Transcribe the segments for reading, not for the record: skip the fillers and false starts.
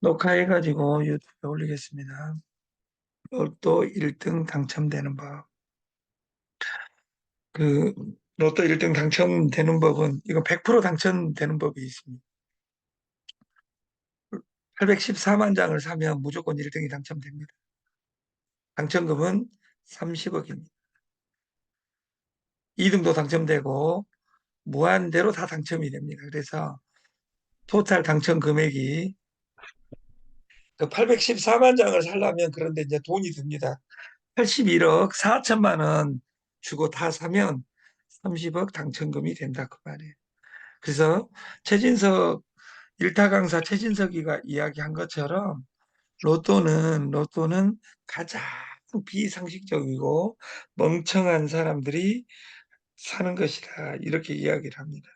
녹화해가지고 유튜브에 올리겠습니다. 로또 1등 당첨되는 법. 그 로또 1등 당첨되는 법은 이거 100% 당첨되는 법이 있습니다. 814만 장을 사면 무조건 1등이 당첨됩니다. 당첨금은 30억입니다. 2등도 당첨되고 무한대로 다 당첨이 됩니다. 그래서 토탈 당첨 금액이 그 814만 장을 사려면 그런데 이제 돈이 듭니다. 81억 4천만 원 주고 다 사면 30억 당첨금이 된다 그 말이에요. 그래서 최진석 일타 강사 최진석이가 이야기한 것처럼 로또는 가장 비상식적이고 멍청한 사람들이 사는 것이다 이렇게 이야기를 합니다.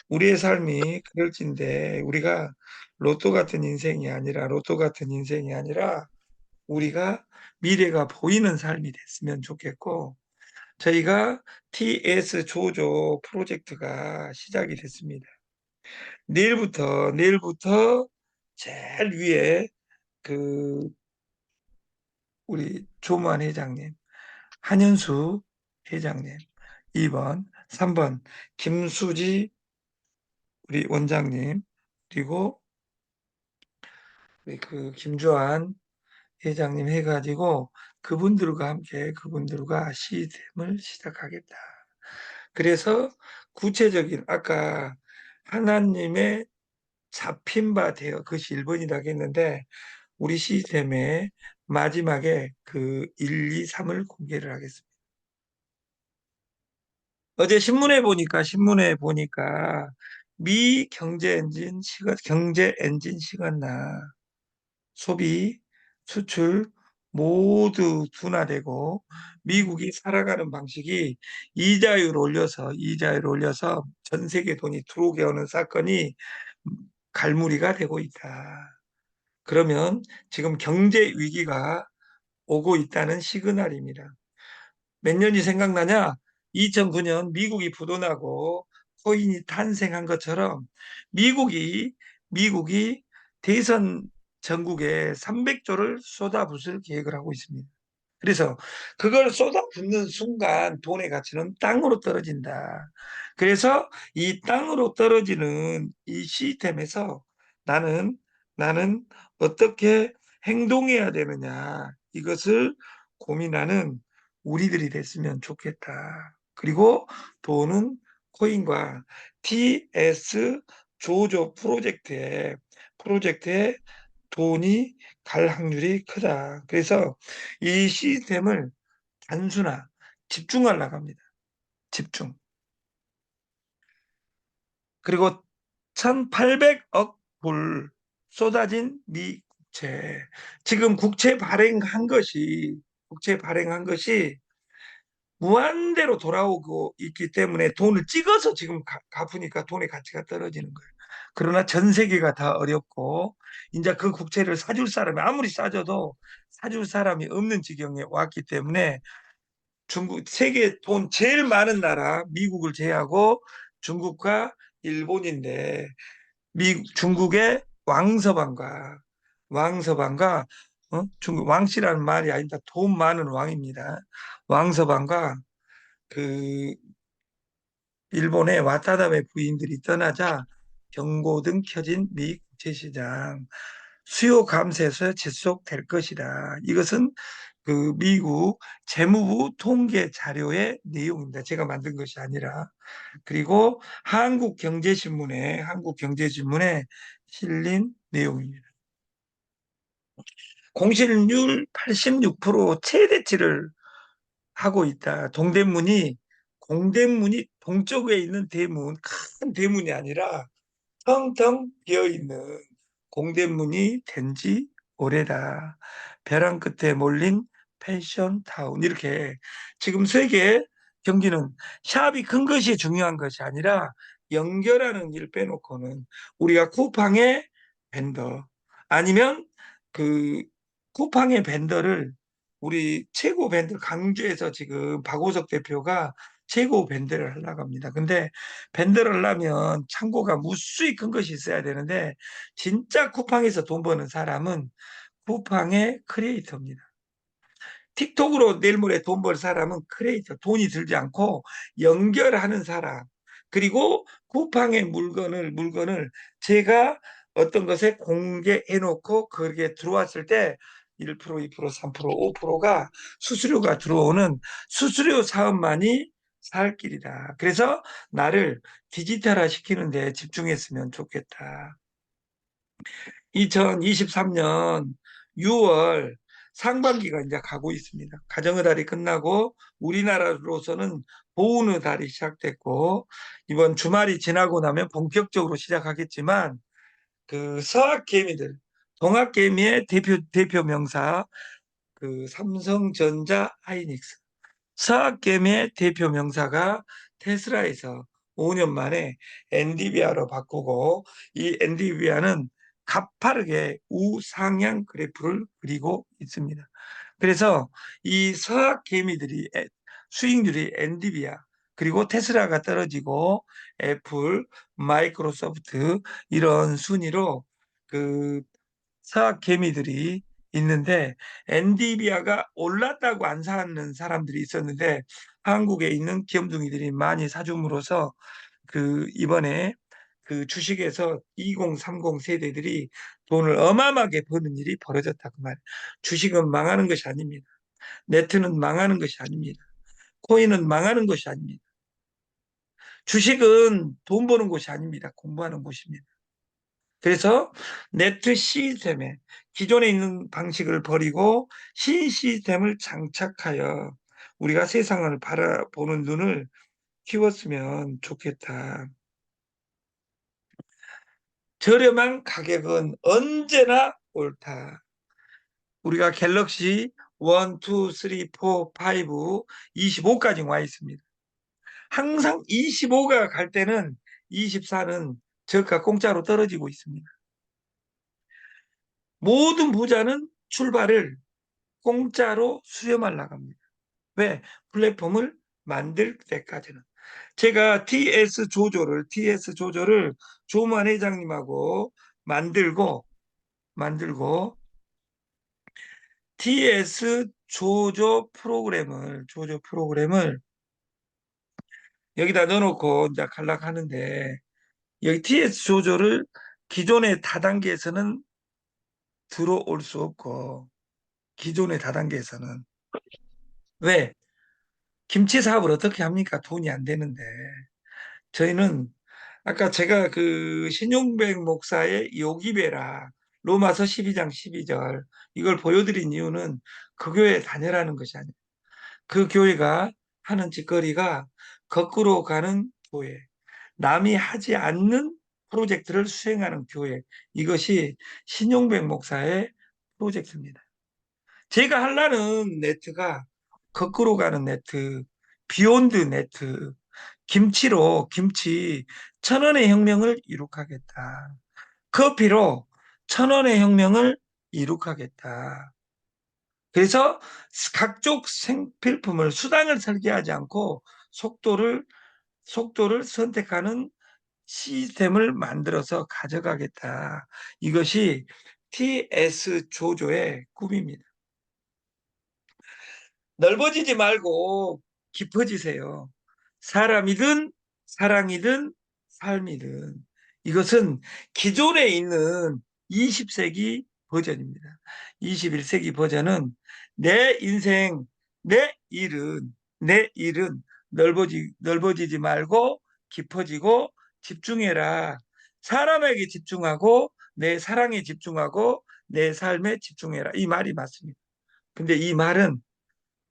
우리의 삶이 그럴진데 우리가 로또 같은 인생이 아니라 우리가 미래가 보이는 삶이 됐으면 좋겠고 저희가 TS 조조 프로젝트가 시작이 됐습니다. 내일부터 제일 위에 그 우리 조만 회장님, 한현수 회장님, 2번, 3번 김수지 우리 원장님, 그리고 우리 그 김주환 회장님 해가지고 그분들과 시스템을 시작하겠다. 그래서 구체적인 아까 하나님의 잡힌 바 되어 그것이 1번이라고 했는데 우리 시스템의 마지막에 그 1, 2, 3을 공개를 하겠습니다. 어제 신문에 보니까 미 경제 엔진 시간나 소비, 수출 모두 둔화되고 미국이 살아가는 방식이 이자율 올려서 전 세계 돈이 들어오게 하는 사건이 갈무리가 되고 있다. 그러면 지금 경제 위기가 오고 있다는 시그널입니다. 몇 년이 생각나냐? 2009년 미국이 부도나고 코인이 탄생한 것처럼 미국이 미국이 대선 전국에 300조를 쏟아붓을 계획을 하고 있습니다. 그래서 그걸 쏟아붓는 순간 돈의 가치는 땅으로 떨어진다. 그래서 이 땅으로 떨어지는 이 시스템에서 나는 나는 어떻게 행동해야 되느냐 이것을 고민하는 우리들이 됐으면 좋겠다. 그리고 돈은 코인과 TS 조조 프로젝트에 돈이 갈 확률이 크다. 그래서 이 시스템을 단순화, 집중하려고 합니다. 집중. 그리고 1,800억 불 쏟아진 미 국채. 지금 국채 발행한 것이 무한대로 돌아오고 있기 때문에 돈을 찍어서 지금 갚으니까 돈의 가치가 떨어지는 거예요. 그러나 전 세계가 다 어렵고 이제 그 국채를 사줄 사람이 아무리 싸져도 사줄 사람이 없는 지경에 왔기 때문에 세계 돈 제일 많은 나라 미국을 제외하고 중국과 일본인데 중국의 왕서방과 중국 왕씨라는 말이 아니다. 돈 많은 왕입니다. 왕서방과 그 일본의 와타나베 부인들이 떠나자 경고등 켜진 미 국채시장 수요 감소에서 지속될 것이다. 이것은 그 미국 재무부 통계 자료의 내용입니다. 제가 만든 것이 아니라. 그리고 한국경제신문에 실린 내용입니다. 공실률 86% 최대치를 하고 있다. 공대문이 동쪽에 있는 큰 대문이 아니라 텅텅 비어 있는 공대문이 된 지 오래다. 벼랑 끝에 몰린 펜션타운. 이렇게 지금 세계 경기는 샵이 큰 것이 중요한 것이 아니라 연결하는 일 빼놓고는 우리가 쿠팡의 벤더 아니면 그 쿠팡의 벤더를 우리 최고 벤더 강주에서 지금 박오석 대표가 재고 밴드를 하려고 합니다. 근데 밴드를 하려면 창고가 무수히 큰 것이 있어야 되는데 진짜 쿠팡에서 돈 버는 사람은 쿠팡의 크리에이터입니다. 틱톡으로 내일 모레 돈 벌 사람은 크리에이터, 돈이 들지 않고 연결하는 사람. 그리고 쿠팡의 물건을 제가 어떤 것에 공개해 놓고 그게 들어왔을 때 1%, 2%, 3%, 5%가 수수료가 들어오는 수수료 사업만이 살 길이다. 그래서 나를 디지털화 시키는 데 집중했으면 좋겠다. 2023년 6월 상반기가 이제 가고 있습니다. 가정의 달이 끝나고 우리나라로서는 보훈의 달이 시작됐고 이번 주말이 지나고 나면 본격적으로 시작하겠지만 그 서학개미들, 동학개미의 대표 명사 그 삼성전자 하이닉스 서학개미의 대표 명사가 테슬라에서 5년 만에 엔디비아로 바꾸고 이 엔디비아는 가파르게 우상향 그래프를 그리고 있습니다. 그래서 이 서학개미들이 수익률이 엔디비아 그리고 테슬라가 떨어지고 애플, 마이크로소프트 이런 순위로 그 사학 개미들이 있는데 엔디비아가 올랐다고 안 사는 사람들이 있었는데 한국에 있는 귀염둥이들이 많이 사줌으로써 그 이번에 그 주식에서 2030 세대들이 돈을 어마어마하게 버는 일이 벌어졌다 그 말. 주식은 망하는 것이 아닙니다. 네트는 망하는 것이 아닙니다. 코인은 망하는 것이 아닙니다. 주식은 돈 버는 곳이 아닙니다. 공부하는 곳입니다. 그래서 네트 시스템에 기존에 있는 방식을 버리고 신 시스템을 장착하여 우리가 세상을 바라보는 눈을 키웠으면 좋겠다. 저렴한 가격은 언제나 옳다. 우리가 갤럭시 1, 2, 3, 4, 5, 25까지 와 있습니다. 항상 25가 갈 때는 24는 저가 공짜로 떨어지고 있습니다. 모든 부자는 출발을 공짜로 수렴하려 합니다. 왜? 플랫폼을 만들 때까지는. 제가 TS 조조를 조만 회장님하고 만들고 TS 조조 프로그램을 여기다 넣어놓고 이제 간락하는데 여기 TS 조조를 기존의 다단계에서는 들어올 수 없고 기존의 다단계에서는 왜? 김치 사업을 어떻게 합니까? 돈이 안 되는데. 저희는 아까 제가 그 신용백 목사의 요기베라 로마서 12장 12절 이걸 보여드린 이유는 그 교회 다녀라는 것이 아니에요. 그 교회가 하는 짓거리가 거꾸로 가는 교회, 남이 하지 않는 프로젝트를 수행하는 교회 이것이 신용백 목사의 프로젝트입니다. 제가 하려는 네트가 거꾸로 가는 네트, 비욘드 네트, 김치 1,000원의 혁명을 이룩하겠다. 커피로 1,000원의 혁명을 이룩하겠다. 그래서 각종 생필품을 수단을 설계하지 않고 속도를 선택하는 시스템을 만들어서 가져가겠다. 이것이 TS 조조의 꿈입니다. 넓어지지 말고 깊어지세요. 사람이든 사랑이든 삶이든 이것은 기존에 있는 20세기 버전입니다. 21세기 버전은 내 인생, 내 일은 넓어지지 말고 깊어지고 집중해라. 사람에게 집중하고 내 사랑에 집중하고 내 삶에 집중해라. 이 말이 맞습니다. 근데 이 말은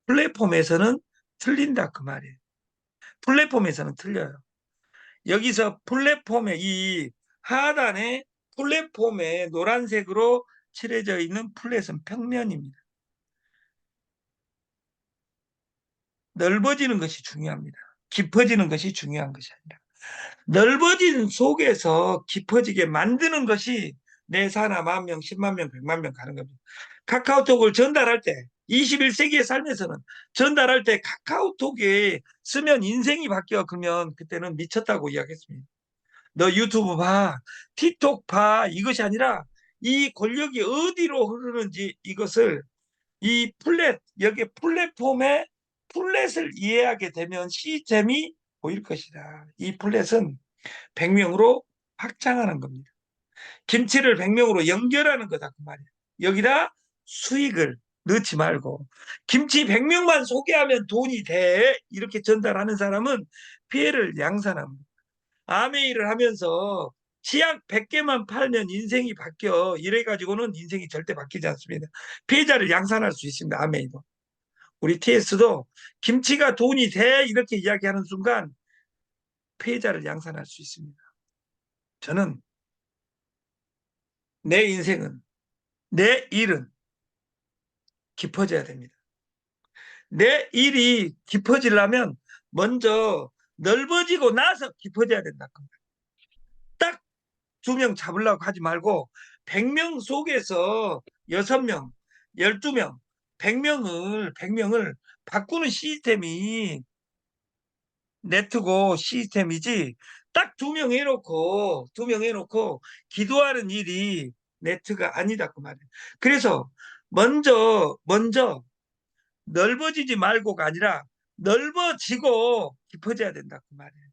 플랫폼에서는 틀린다 그 말이에요. 플랫폼에서는 틀려요. 여기서 플랫폼의 이 하단에 플랫폼에 노란색으로 칠해져 있는 플랫은 평면입니다. 넓어지는 것이 중요합니다. 깊어지는 것이 중요한 것이 아니라 넓어진 속에서 깊어지게 만드는 것이 내 사나 10,000명, 100,000명 가는 겁니다. 카카오톡을 전달할 때 21세기에 살면서는 전달할 때 카카오톡에 쓰면 인생이 바뀌어 그러면 그때는 미쳤다고 이야기했습니다. 너 유튜브 봐, 틱톡 봐 이것이 아니라 이 권력이 어디로 흐르는지 이것을 이 여기 플랫폼의 플랫을 이해하게 되면 시스템이 보일 것이다. 이 플랫은 100명으로 확장하는 겁니다. 김치를 100명으로 연결하는 거다 그 말이에요. 여기다 수익을 넣지 말고 김치 100명만 소개하면 돈이 돼 이렇게 전달하는 사람은 피해를 양산합니다. 아메이를 하면서 치약 100개만 팔면 인생이 바뀌어 이래가지고는 인생이 절대 바뀌지 않습니다. 피해자를 양산할 수 있습니다. 아메이도. 우리 TS도 김치가 돈이 돼 이렇게 이야기하는 순간 피해자를 양산할 수 있습니다. 저는 내 인생은 내 일은 깊어져야 됩니다. 내 일이 깊어지려면 먼저 넓어지고 나서 깊어져야 된다. 딱 2명 잡으려고 하지 말고 100명 속에서 6명, 12명, 100명을 바꾸는 시스템이 네트고 시스템이지 딱 2명 해놓고 2명 해놓고 기도하는 일이 네트가 아니다 그 말이에요. 그래서 먼저 넓어지지 말고가 아니라 넓어지고 깊어져야 된다 그 말이에요.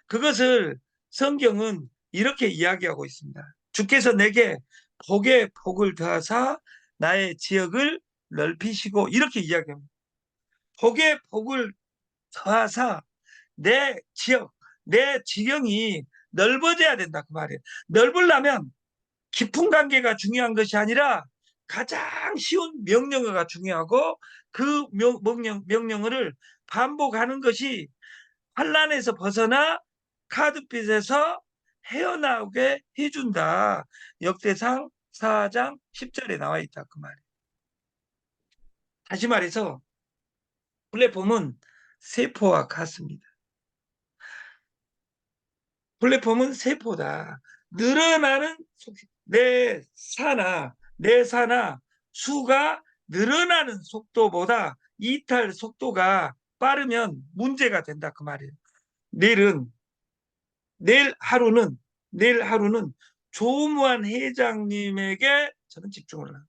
그것을 성경은 이렇게 이야기하고 있습니다. 주께서 내게 복에 복을 더하사 나의 지역을 넓히시고 이렇게 이야기합니다. 복에 복을 더하사 내 지역, 내 지경이 넓어져야 된다 그 말이에요. 넓으려면 깊은 관계가 중요한 것이 아니라 가장 쉬운 명령어가 중요하고 그 명령어를 반복하는 것이 환란에서 벗어나 카드빚에서 헤어나오게 해준다. 역대상 4장 10절에 나와 있다 그 말이에요. 다시 말해서 플랫폼은 세포와 같습니다. 플랫폼은 세포다. 늘어나는 내 사나 수가 늘어나는 속도보다 이탈 속도가 빠르면 문제가 된다 그 말이에요. 내일은 내일 하루는 조무한 회장님에게 저는 집중을 합니다.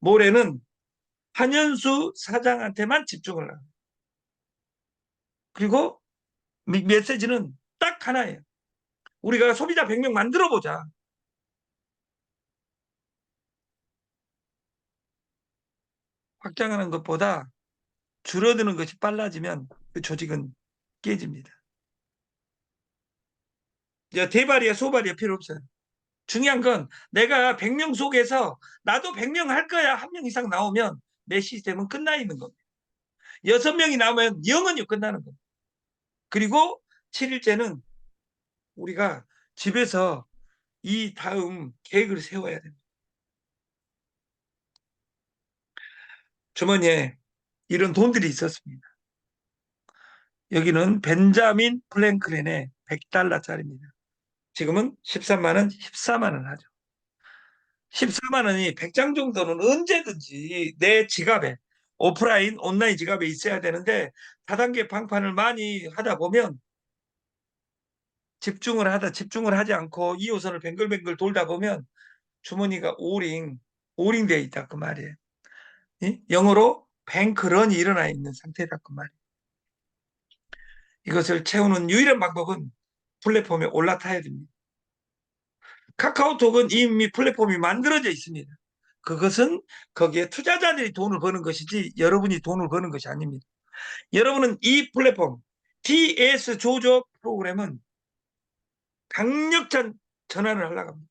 모레는 한현수 사장한테만 집중을 합니다. 그리고 메시지는 딱 하나예요. 우리가 소비자 100명 만들어 보자. 확장하는 것보다 줄어드는 것이 빨라지면 그 조직은 깨집니다. 대발이야 소발이야 필요 없어요. 중요한 건 내가 100명 속에서 나도 100명 할 거야. 1명 이상 나오면 내 시스템은 끝나 있는 겁니다. 6명이 나오면 영원히 끝나는 겁니다. 그리고 7일째는 우리가 집에서 이 다음 계획을 세워야 됩니다. 주머니에 이런 돈들이 있었습니다. 여기는 벤자민 플랭클린의 100달러짜리입니다. 지금은 13만 원, 14만 원 하죠. 14만 원이 100장 정도는 언제든지 내 지갑에 오프라인, 온라인 지갑에 있어야 되는데 다단계 방판을 많이 하다 보면 집중을 하지 않고 2호선을 뱅글뱅글 돌다 보면 주머니가 오링 돼 있다 그 말이에요. 영어로 뱅크런이 일어나 있는 상태다 그 말이에요. 이것을 채우는 유일한 방법은 플랫폼에 올라타야 됩니다. 카카오톡은 이미 플랫폼이 만들어져 있습니다. 그것은 거기에 투자자들이 돈을 버는 것이지 여러분이 돈을 버는 것이 아닙니다. 여러분은 이 플랫폼 TS 조조 프로그램은 강력한 전환을 하려고 합니다.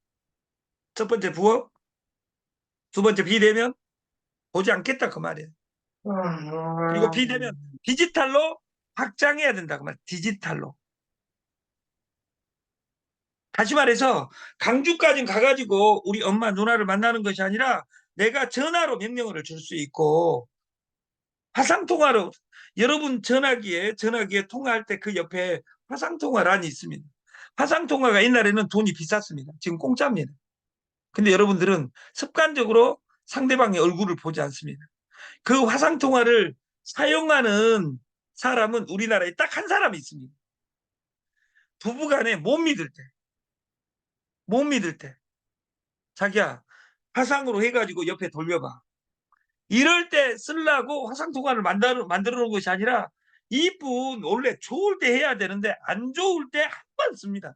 첫 번째 부업, 두 번째 비대면 보지 않겠다 그 말이에요. 그리고 비대면 디지털로 확장해야 된다 그 말이에요. 디지털로. 다시 말해서 강주까지 가가지고 우리 엄마 누나를 만나는 것이 아니라 내가 전화로 명령어를 줄 수 있고 화상통화로 여러분 전화기에 통화할 때 그 옆에 화상통화란이 있습니다. 화상통화가 옛날에는 돈이 비쌌습니다. 지금 공짜입니다. 근데 여러분들은 습관적으로 상대방의 얼굴을 보지 않습니다. 그 화상통화를 사용하는 사람은 우리나라에 딱 한 사람이 있습니다. 부부간에 못 믿을 때, 자기야, 화상으로 해가지고 옆에 돌려봐. 이럴 때 쓰려고 화상통화를 만들어 놓은 것이 아니라 이분 원래 좋을 때 해야 되는데 안 좋을 때 한 번 씁니다.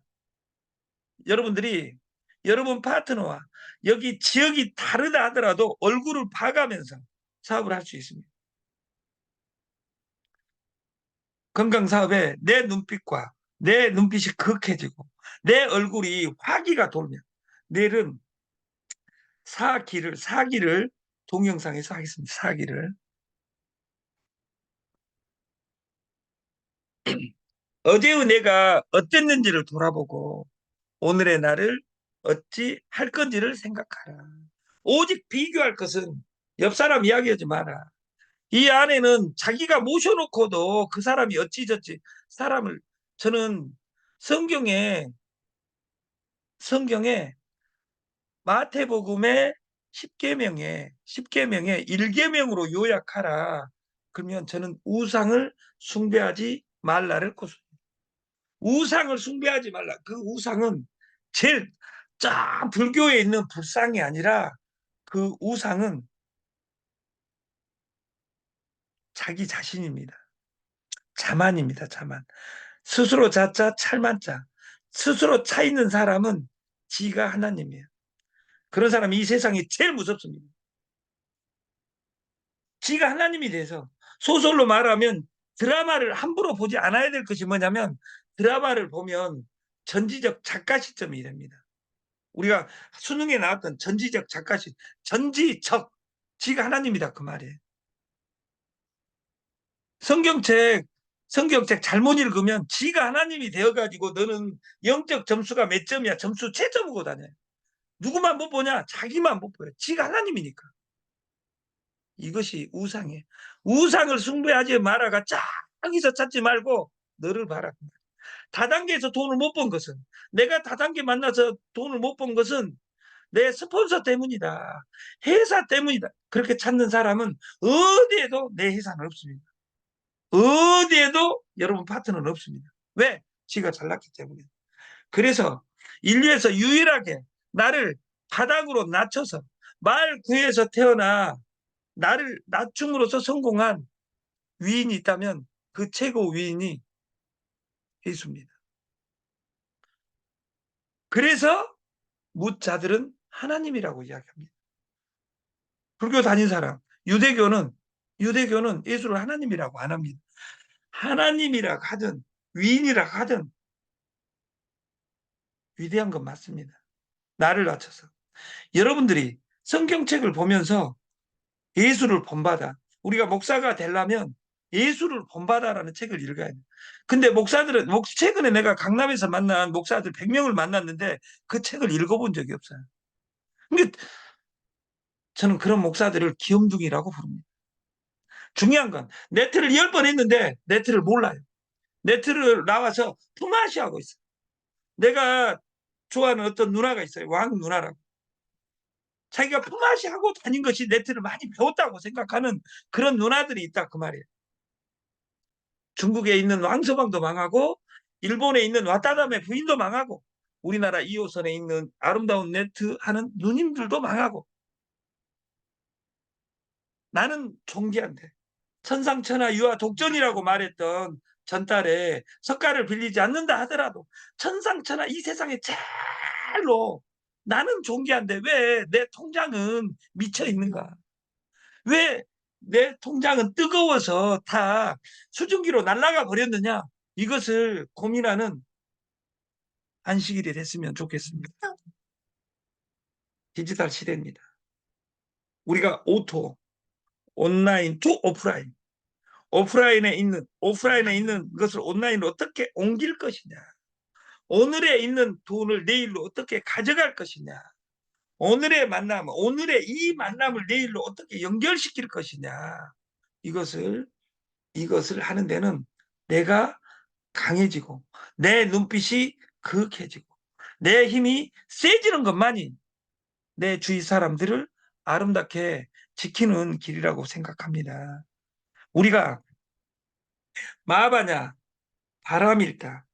여러분들이 여러분 파트너와 여기 지역이 다르다 하더라도 얼굴을 봐가면서 사업을 할 수 있습니다. 건강사업에 내 눈빛과 내 눈빛이 극해지고 내 얼굴이 화기가 돌면 내일은 사기를 동영상에서 하겠습니다. 사기를. 어제의 내가 어땠는지를 돌아보고 오늘의 나를 어찌 할 건지를 생각하라. 오직 비교할 것은 옆 사람 이야기하지 마라. 이 안에는 자기가 모셔놓고도 그 사람이 어찌저찌 사람을 저는 성경에 마태복음의 10계명에 1계명으로 요약하라. 그러면 저는 우상을 숭배하지 말라를 고수. 우상을 숭배하지 말라. 그 우상은 제일 불교에 있는 불상이 아니라 그 우상은 자기 자신입니다. 자만입니다. 자만. 스스로 자자 찰만자. 스스로 차 있는 사람은 지가 하나님이에요. 그런 사람이 이 세상이 제일 무섭습니다. 지가 하나님이 돼서 소설로 말하면 드라마를 함부로 보지 않아야 될 것이 뭐냐면 드라마를 보면 전지적 작가 시점이 됩니다. 우리가 수능에 나왔던 전지적 작가시 전지적 지가 하나님이다 그 말이에요. 성경책 성경책 잘못 읽으면 지가 하나님이 되어가지고 너는 영적 점수가 몇 점이야 점수 채점하고 다녀요. 누구만 못 보냐 자기만 못 보여. 지가 하나님이니까. 이것이 우상이에요. 우상을 숭배하지 마라가 짝이서 찾지 말고 너를 봐라. 다단계에서 돈을 못 번 것은 내가 다단계 만나서 돈을 못 번 것은 내 스폰서 때문이다. 회사 때문이다. 그렇게 찾는 사람은 어디에도 내 회사는 없습니다. 어디에도 여러분 파트너는 없습니다. 왜? 지가 잘났기 때문에. 그래서 인류에서 유일하게 나를 바닥으로 낮춰서 말 구에서 태어나 나를 낮춤으로써 성공한 위인이 있다면 그 최고 위인이 예수입니다. 그래서 묻자들은 하나님이라고 이야기합니다. 불교 다닌 사람, 유대교는 예수를 하나님이라고 안 합니다. 하나님이라 하든 위인이라 하든 위대한 건 맞습니다. 나를 낮춰서. 여러분들이 성경책을 보면서 예수를 본받아. 우리가 목사가 되려면 예수를 본받아라는 책을 읽어야 돼요. 근데 목사들은 최근에 내가 강남에서 만난 목사들 100명을 만났는데 그 책을 읽어본 적이 없어요. 근데 저는 그런 목사들을 귀염둥이라고 부릅니다. 중요한 건 네트를 10번 했는데 네트를 몰라요. 네트를 나와서 품앗이 하고 있어요. 내가 좋아하는 어떤 누나가 있어요. 왕 누나라고. 자기가 품앗이 하고 다닌 것이 네트를 많이 배웠다고 생각하는 그런 누나들이 있다 그 말이에요. 중국에 있는 왕서방도 망하고 일본에 있는 와타나베 부인도 망하고 우리나라 2호선에 있는 아름다운 네트 하는 누님들도 망하고 나는 존귀한데 천상천하 유아 독전이라고 말했던 전달에 석가를 빌리지 않는다 하더라도 천상천하 이 세상에 제일로 나는 존귀한데 왜 내 통장은 미쳐 있는가? 왜 내 통장은 뜨거워서 다 수증기로 날아가 버렸느냐? 이것을 고민하는 안식일이 됐으면 좋겠습니다. 디지털 시대입니다. 우리가 온라인 투 오프라인에 있는 것을 온라인으로 어떻게 옮길 것이냐. 오늘에 있는 돈을 내일로 어떻게 가져갈 것이냐. 오늘의 이 만남을 내일로 어떻게 연결시킬 것이냐. 이것을 하는 데는 내가 강해지고 내 눈빛이 그윽해지고 내 힘이 세지는 것만이 내 주위 사람들을 아름답게 지키는 길이라고 생각합니다. 우리가 마바냐, 바람일타,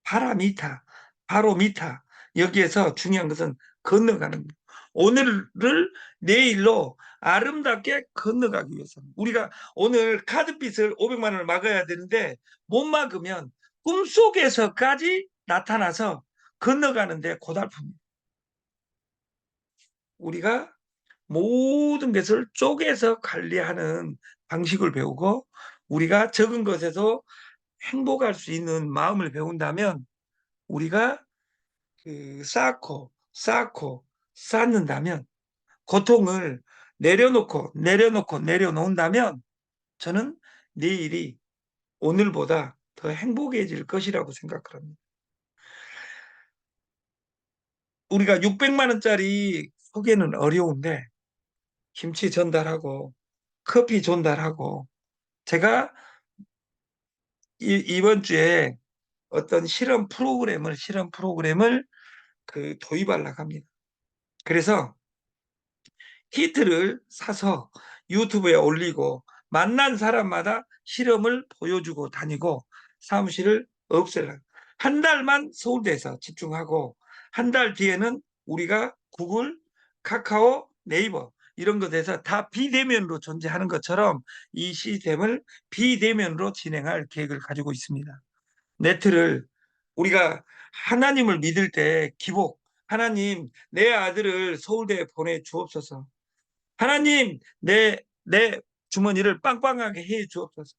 바람이타, 바로미타. 여기에서 중요한 것은 건너가는 거예요. 오늘을 내일로 아름답게 건너가기 위해서. 우리가 오늘 카드빚을 500만 원을 막아야 되는데 못 막으면 꿈속에서까지 나타나서 건너가는데 고달픕니다. 우리가 모든 것을 쪼개서 관리하는 방식을 배우고 우리가 적은 것에서 행복할 수 있는 마음을 배운다면 우리가 쌓고 쌓는다면 고통을 내려놓고 내려놓는다면 저는 내일이 오늘보다 더 행복해질 것이라고 생각합니다. 우리가 600만 원짜리 소개는 어려운데 김치 전달하고 커피 전달하고 제가 이번 주에 어떤 실험 프로그램을 도입하려고 합니다. 그래서 키트를 사서 유튜브에 올리고 만난 사람마다 실험을 보여주고 다니고 사무실을 없애려. 한 달만 서울대에서 집중하고 한 달 뒤에는 우리가 구글, 카카오, 네이버 이런 것에서 다 비대면으로 존재하는 것처럼 이 시스템을 비대면으로 진행할 계획을 가지고 있습니다. 네트를 우리가 하나님을 믿을 때 기복, 하나님 내 아들을 서울대에 보내주옵소서. 하나님 내 주머니를 빵빵하게 해 주옵소서.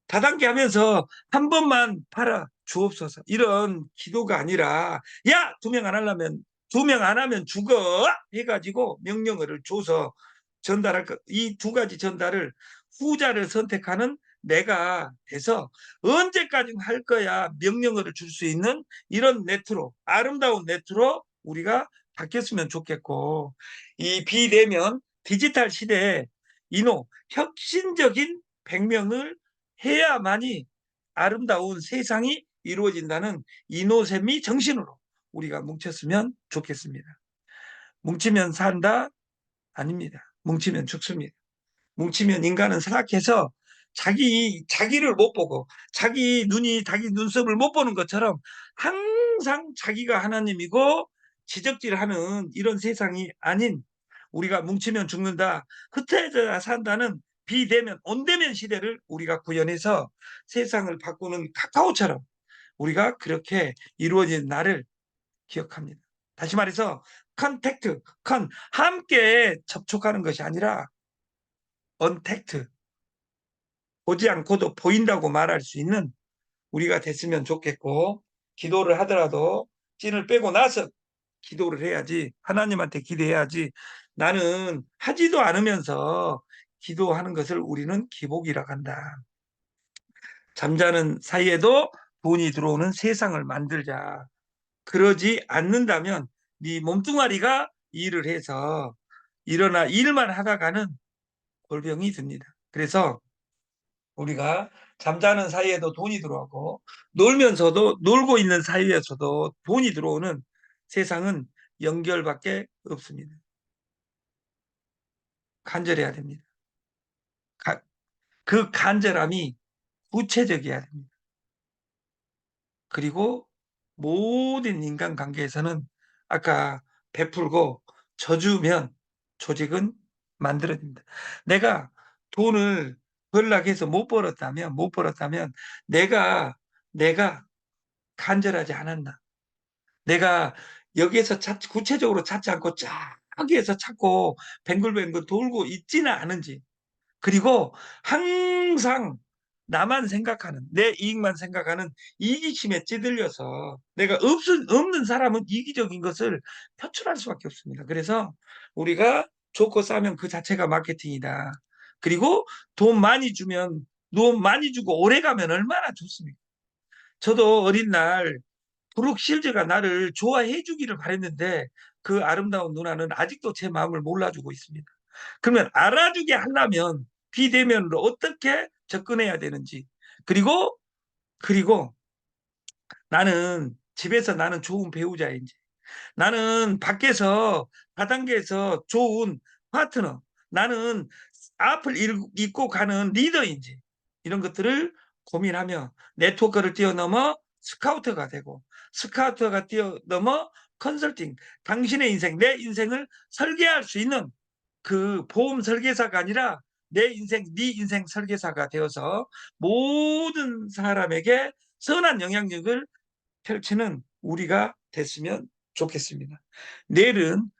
다단계 하면서 한 번만 팔아 주옵소서. 이런 기도가 아니라 야, 2명 안 하려면 2명 안 하면 죽어 해가지고 명령어를 줘서 전달할 것. 이 두 가지 전달을 후자를 선택하는 내가 돼서 언제까지 할 거야 명령어를 줄 수 있는 이런 네트로 아름다운 네트로 우리가 바뀌었으면 좋겠고 이 비대면 디지털 시대에 혁신적인 100명을 해야만이 아름다운 세상이 이루어진다는 이노세미 정신으로 우리가 뭉쳤으면 좋겠습니다. 뭉치면 산다? 아닙니다. 뭉치면 죽습니다. 뭉치면 인간은 사악해서 자기를 못 보고 자기 눈썹을 못 보는 것처럼 항상 자기가 하나님이고 지적질하는 이런 세상이 아닌 우리가 뭉치면 죽는다, 흩어져야 산다는 비대면, 온대면 시대를 우리가 구현해서 세상을 바꾸는 카카오처럼 우리가 그렇게 이루어진 날을 기억합니다. 다시 말해서 함께 접촉하는 것이 아니라 언택트, 보지 않고도 보인다고 말할 수 있는 우리가 됐으면 좋겠고 기도를 하더라도 찐을 빼고 나서 기도를 해야지 하나님한테 기도해야지 나는 하지도 않으면서 기도하는 것을 우리는 기복이라고 한다. 잠자는 사이에도 돈이 들어오는 세상을 만들자. 그러지 않는다면 네 몸뚱아리가 일을 해서 일어나 일만 하다가는 골병이 듭니다. 그래서 우리가 잠자는 사이에도 돈이 들어오고 놀면서도 놀고 있는 사이에서도 돈이 들어오는 세상은 연결밖에 없습니다. 간절해야 됩니다. 그 간절함이 구체적이어야 됩니다. 그리고 모든 인간관계에서는 아까 베풀고 져주면 조직은 만들어집니다. 내가 돈을 벌려고 해서 못 벌었다면 내가 간절하지 않았나. 내가 여기에서 구체적으로 찾지 않고 저기에서 찾고 뱅글뱅글 돌고 있지는 않은지. 그리고 항상 나만 생각하는, 내 이익만 생각하는 이기심에 찌들려서 내가 없는 사람은 이기적인 것을 표출할 수밖에 없습니다. 그래서 우리가 좋고 싸면 그 자체가 마케팅이다. 그리고 돈 많이 주고 오래 가면 얼마나 좋습니까? 저도 어린 날 브룩 실즈가 나를 좋아해 주기를 바랬는데 그 아름다운 누나는 아직도 제 마음을 몰라주고 있습니다. 그러면 알아주게 하려면 비대면으로 어떻게 접근해야 되는지 그리고 나는 집에서 나는 좋은 배우자인지 나는 밖에서 다단계에서 좋은 파트너 나는 앞을 잇고 가는 리더인지 이런 것들을 고민하며 네트워크를 뛰어넘어 스카우터가 되고 스카우터가 뛰어넘어 컨설팅, 당신의 인생, 내 인생을 설계할 수 있는 그 보험 설계사가 아니라 내 인생, 네 인생 설계사가 되어서 모든 사람에게 선한 영향력을 펼치는 우리가 됐으면 좋겠습니다. 내일은